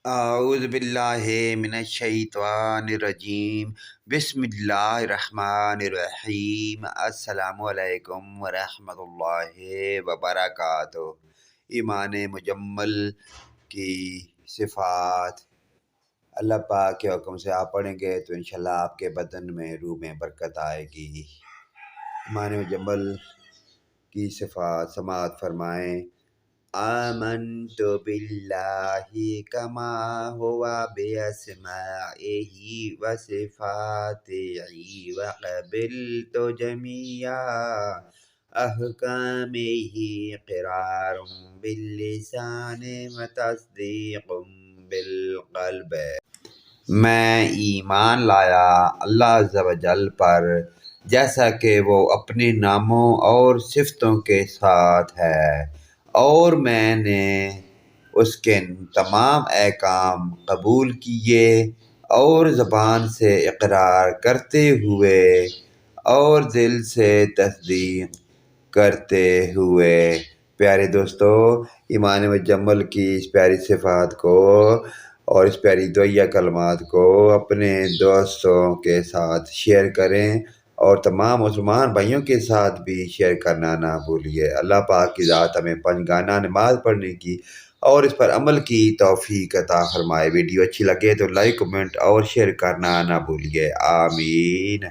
اعوذ باللہ من الشیطان الرجیم بسم اللہ الرحمن الرحیم السلام علیکم ورحمۃ اللہ وبرکاتہ۔ ایمان مجمل کی صفات اللہ پاک کے حکم سے آپ پڑھیں گے تو انشاءاللہ آپ کے بدن میں روح میں برکت آئے گی۔ ایمان مجمل کی صفات سماعت فرمائیں۔ آمنت باللہ کما ہوا باسمائہ وصفاتہ وقبلت جمیع احکامہ اقرار باللسان وتصدیق بالقلب۔ میں ایمان لایا اللہ عز و جل پر جیسا کہ وہ اپنے ناموں اور صفتوں کے ساتھ ہے، اور میں نے اس کے تمام احکام قبول کیے اور زبان سے اقرار کرتے ہوئے اور دل سے تصدیق کرتے ہوئے۔ پیارے دوستو، ایمان مجمل کی اس پیاری صفات کو اور اس پیاری دعائیہ کلمات کو اپنے دوستوں کے ساتھ شیئر کریں اور تمام مسلمان بھائیوں کے ساتھ بھی شیئر کرنا نہ بھولیے۔ اللہ پاک کی ذات ہمیں پنجگانہ نماز پڑھنے کی اور اس پر عمل کی توفیق عطا فرمائے۔ ویڈیو اچھی لگے تو لائک، کمنٹ اور شیئر کرنا نہ بھولیے۔ آمین۔